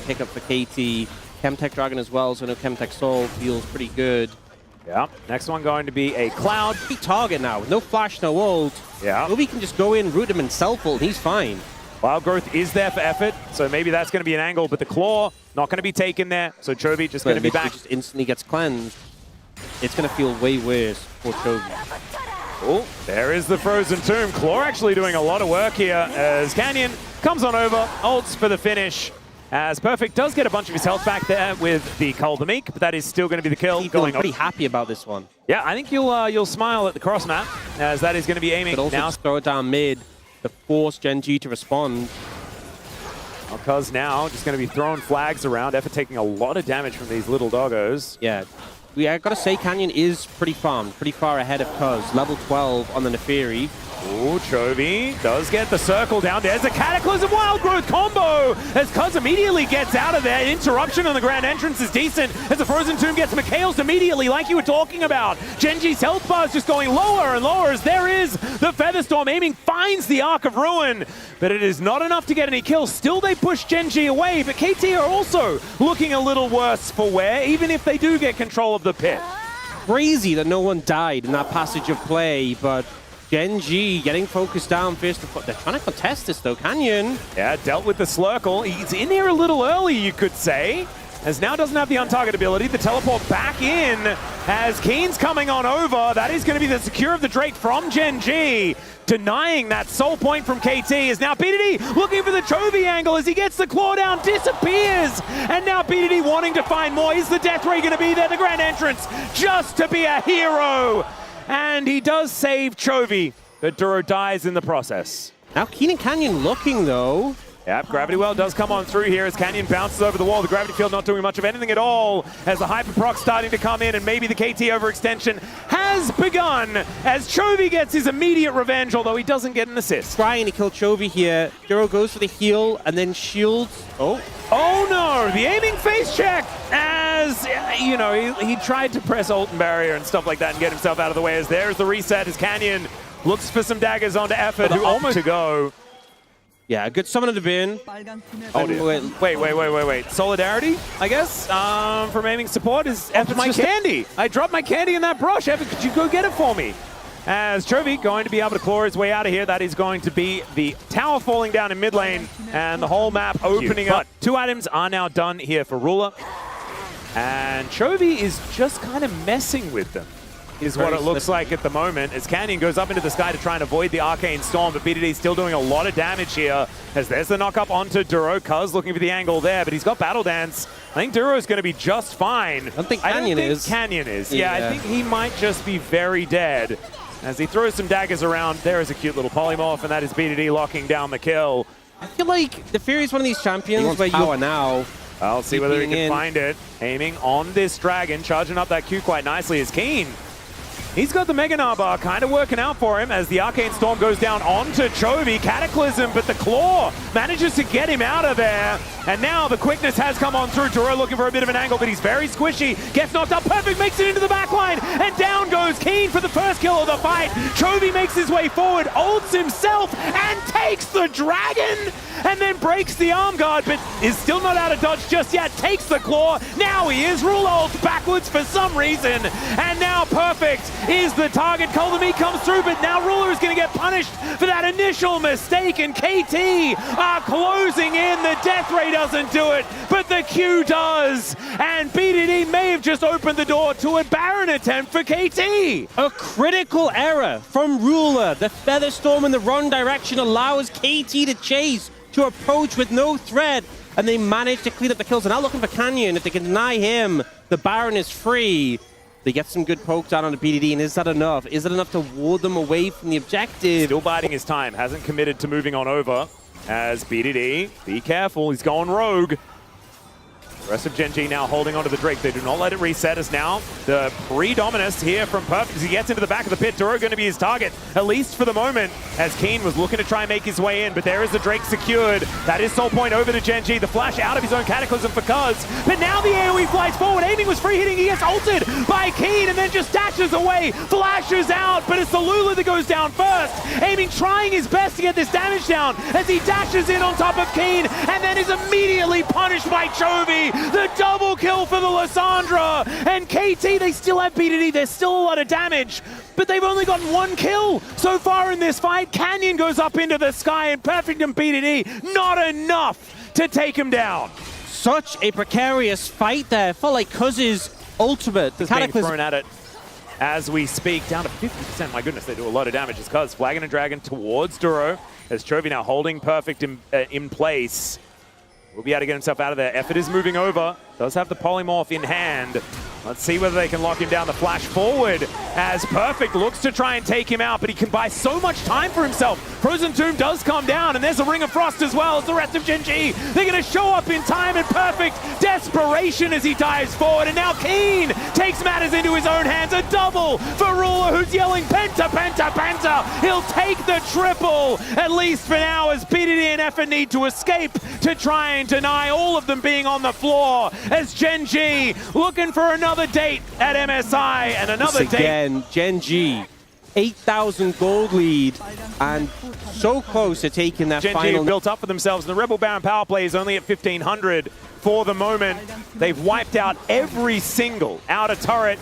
pickup for KT. Chemtech Dragon as well, so no Chemtech Soul feels pretty good. Yeah, next one going to be a Cloud. Big target now, with no flash, no ult. Yeah. Chovy can just go in, root him and self-ult, he's fine. Wild Growth is there for effort, so maybe that's going to be an angle, but the Claw not going to be taken there, so Chovy just going to be back. Just instantly gets cleansed. It's going to feel way worse for Chovy. Oh, there is the Frozen Tomb. Claw actually doing a lot of work here as Canyon comes on over, ults for the finish. As Perfect does get a bunch of his health back there with the Cold-a-Meek, but that is still going to be the kill. He's feeling pretty happy about this one. Yeah, I think you'll smile at the cross map, as that is going to be aiming but also now. Throw it down mid to force Gen.G to respond. Because now just going to be throwing flags around, Effort taking a lot of damage from these little doggos. Yeah, I gotta say Canyon is pretty farmed, pretty far ahead of Cuz. Level 12 on the Neferi. Ooh, Chovy does get the circle down. There's a Cataclysm Wild Growth combo as Cuz immediately gets out of there. Interruption on the grand entrance is decent as the Frozen Tomb gets McHale's immediately, like you were talking about. Gen.G's health bar is just going lower and lower as there is the Featherstorm aiming, finds the Arc of Ruin, but it is not enough to get any kills. Still they push Gen.G away, but KT are also looking a little worse for wear, even if they do get control of the pit. Crazy that no one died in that passage of play, but Gen.G getting focused down first. They're trying to contest this though. Canyon. Yeah, dealt with the Slurkle. He's in here a little early, you could say, as now doesn't have the untarget ability. The teleport back in as Keen's coming on over. That is going to be the secure of the Drake from Gen.G. Denying that soul point from KT is now BDD looking for the Chovy angle as he gets the claw down, disappears. And now BDD wanting to find more. Is the death ray going to be there? The grand entrance just to be a hero. And he does save Chovy, but Duro dies in the process. Now Keen and Canyon looking though. Yep, Gravity Well does come on through here as Canyon bounces over the wall. The Gravity Field not doing much of anything at all as the Hyperproc starting to come in, and maybe the KT overextension has begun as Chovy gets his immediate revenge, although he doesn't get an assist. Trying to kill Chovy here. Duro goes for the heal and then shields. Oh no, the aiming face check as, you know, he tried to press ult and barrier and stuff like that and get himself out of the way as there's the reset as Canyon looks for some daggers onto Effort, who almost to go. Yeah, a good summon of the bin. Oh, wait. Solidarity, I guess, from aiming support is Effort my candy. I dropped my candy in that brush. Effort, could you go get it for me? As Chovy going to be able to claw his way out of here. That is going to be the tower falling down in mid lane and the whole map opening up. 2 items are now done here for Ruler. And Chovy is just kind of messing with them, is what it looks like at the moment, as Canyon goes up into the sky to try and avoid the Arcane Storm, but BDD still doing a lot of damage here, as there's the knock up onto Duro. Cuz looking for the angle there, but he's got Battle Dance. I think Duro's going to be just fine. I don't think Canyon is. Canyon is. Yeah, I think he might just be very dead. As he throws some daggers around, there is a cute little polymorph, and that is BDD locking down the kill. I feel like the Fury is one of these champions where you now. I'll see whether he can find it. Aiming on this dragon, charging up that Q quite nicely is Keen. He's got the Mega Narbar kind of working out for him as the Arcane Storm goes down onto Chovy. Cataclysm, but the Claw manages to get him out of there. And now the quickness has come on through. Duro looking for a bit of an angle, but he's very squishy. Gets knocked up. Perfect makes it into the back line. And down goes Keen for the first kill of the fight. Chovy makes his way forward, ults himself, and takes the dragon. And then breaks the arm guard, but is still not out of dodge just yet. Takes the claw. Now he is. Rule ult backwards for some reason. And now Perfect is the target. Cold-a-Meek comes through, but now Ruler is going to get punished for that initial mistake. And KT are closing in. The death ray doesn't do it, but the Q does. And BDD may have just opened the door to a Baron attempt for KT. A critical error from Ruler. The Featherstorm in the wrong direction allows KT to chase, to approach with no threat, and they manage to clean up the kills. And now looking for Canyon. If they can deny him, the Baron is free. They get some good pokes down on the BDD, and is that enough? Is it enough to ward them away from the objective? Still biding his time, hasn't committed to moving on over. As BDD, be careful, he's going rogue. The rest of Gen.G now holding onto the Drake. They do not let it reset as now the pre-dominus here from Perfect as he gets into the back of the pit. Duro going to be his target, at least for the moment, as Keen was looking to try and make his way in, but there is the Drake secured. That is Soul Point over to Gen.G. The flash out of his own Cataclysm for Cuz, but now the AoE flies forward. Aiming was free hitting. He gets ulted by Keen and then just dashes away, flashes out, but it's the Lulu that goes down first. Aiming trying his best to get this damage down as he dashes in on top of Keen and then is immediately punished by Chovy. The double kill for the Lysandra, and KT, they still have BDD, there's still a lot of damage, but they've only gotten one kill so far in this fight. Canyon goes up into the sky, and Perfect and BDD, not enough to take him down. Such a precarious fight there. Felt like Cuz's ultimate. The being thrown at it as we speak, down to 50%. My goodness, they do a lot of damage. As Cuz flagging a dragon towards Duro, as Chovy now holding Perfect in place. Will be able to get himself out of there. Effort is moving over. Does have the polymorph in hand. Let's see whether they can lock him down. The flash forward as Perfect looks to try and take him out, but he can buy so much time for himself. Frozen Tomb does come down, and there's a Ring of Frost as well as the rest of Gen.G. They're going to show up in time, and Perfect desperation as he dives forward. And now Keen takes matters into his own hands. A double for Ruler, who's yelling Penta, Penta, Penta. He'll take the triple, at least for now, as BDD and Effort need to escape to try and deny all of them being on the floor. As Gen.G looking for another date at MSI and another date. Again, Gen.G, 8,000 gold lead and so close to taking that Gen.G final. built up for themselves. The Rebel Baron power play is only at 1,500 for the moment. They've wiped out every single outer turret,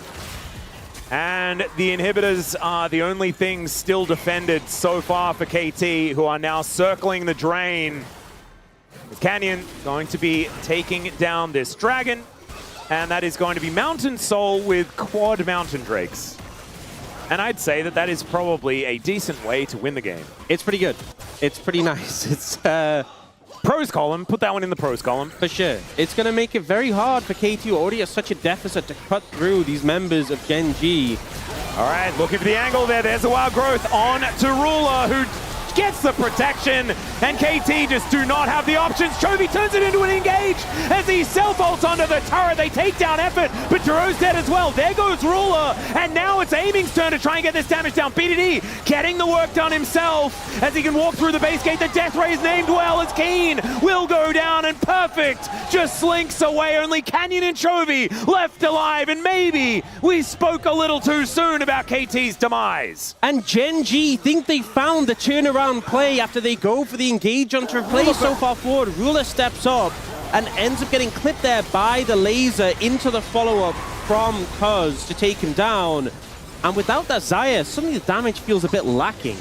and the inhibitors are the only things still defended so far for KT, who are now circling the drain. Canyon going to be taking down this dragon, and that is going to be Mountain Soul with quad Mountain Drakes. And I'd say that that is probably a decent way to win the game. It's pretty good. It's pretty nice. It's pros column, put that one in the pros column. For sure. It's going to make it very hard for KT, who already has such a deficit, to cut through these members of Gen.G. All right, looking for the angle there. There's a wild growth on to Ruler, who gets the protection, and KT just do not have the options. Chovy turns it into an engage as he self-ults onto the turret. They take down Effort, but Duro's dead as well. There goes Ruler, and now it's Aiming's turn to try and get this damage down. BDD getting the work done himself as he can walk through the base gate. The Death Ray is named well as Keen will go down, and Perfect just slinks away. Only Canyon and Chovy left alive, and maybe we spoke a little too soon about KT's demise. And Gen.G think they found the turnaround play after they go for the engage onto play so far forward. Ruler steps up and ends up getting clipped there by the laser into the follow-up from Cuz to take him down. And without that Xayah, suddenly the damage feels a bit lacking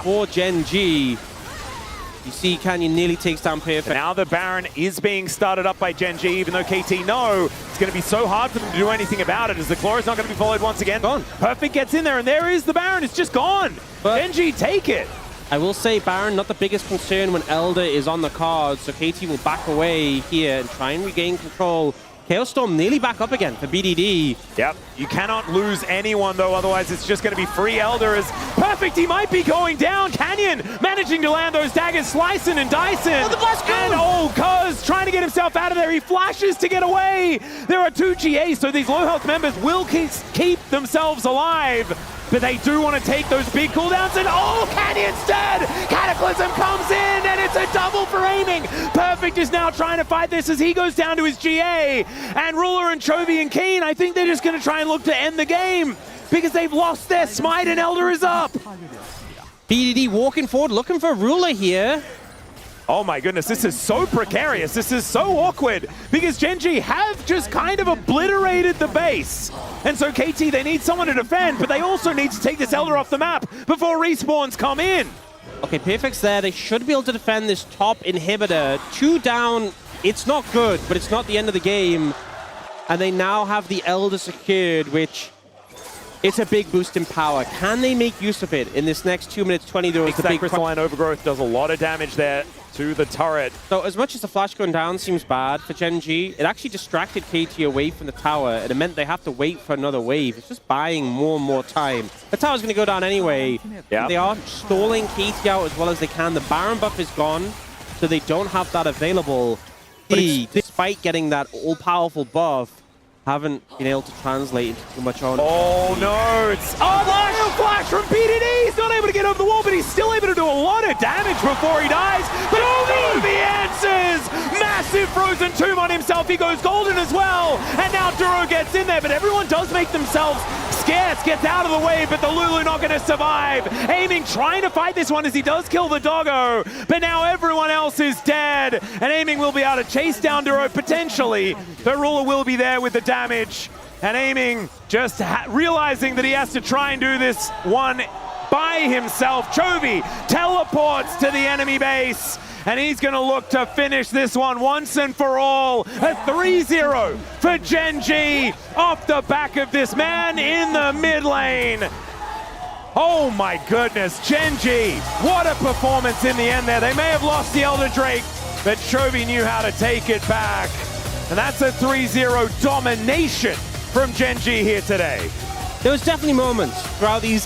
for Gen.G. You see Canyon nearly takes down Perfect. Now the Baron is being started up by Gen.G, even though KT know it's going to be so hard for them to do anything about it, as the Claw is not going to be followed once again. Gone. Perfect gets in there, and there is the Baron. It's just gone. But Gen.G take it. I will say Baron, not the biggest concern when Elder is on the card, so KT will back away here and try and regain control. Chaos Storm nearly back up again for BDD. Yep, you cannot lose anyone though, otherwise it's just going to be free Elder as Perfect, he might be going down. Canyon managing to land those daggers, slicing and dicing. Oh, the blast and Cuz trying to get himself out of there. He flashes to get away. There are 2 GAs, so these low health members will keep themselves alive. But they do want to take those big cooldowns, and Canyon's dead! Cataclysm comes in, and it's a double for Aiming. Perfect is now trying to fight this as he goes down to his GA. And Ruler and Chovy and Keen, I think they're just going to try and look to end the game because they've lost their smite and Elder is up. BDD walking forward, looking for Ruler here. Oh my goodness, this is so precarious. This is so awkward because Gen.G have just kind of obliterated the base. And so KT, they need someone to defend, but they also need to take this Elder off the map before respawns come in. Okay, Perfect's there. They should be able to defend this top inhibitor. 2 down, it's not good, but it's not the end of the game. And they now have the Elder secured, which it's a big boost in power. Can they make use of it in this next 2 minutes 20? There was the big crystalline overgrowth does a lot of damage there to the turret. So as much as the flash going down seems bad for Gen.G, it actually distracted KT away from the tower, and it meant they have to wait for another wave. It's just buying more and more time. The tower's going to go down anyway. They are stalling KT out as well as they can. The Baron buff is gone, so they don't have that available. But this despite getting that all-powerful buff, haven't been able to translate into too much on. Oh no, it's flash from PDD. He's not able to get over the wall, but he's still able to do a lot of damage before he dies. But Chovy answers! Massive frozen tomb on himself. He goes golden as well. And now Duro gets in there, but everyone does make themselves scarce, gets out of the way, but the Lulu not going to survive. Aiming, trying to fight this one as he does kill the doggo, but now everyone else is dead. And Aiming will be able to chase down Duro potentially, but Ruler will be there with the damage. And Aiming just realizing that he has to try and do this one by himself. Chovy teleports to the enemy base, and he's going to look to finish this one once and for all. A 3-0 for Gen.G off the back of this man in the mid lane. Oh my goodness, Gen.G, what a performance in the end there. They may have lost the Elder Drake, but Chovy knew how to take it back. And that's a 3-0 domination from Gen.G here today. There was definitely moments throughout these games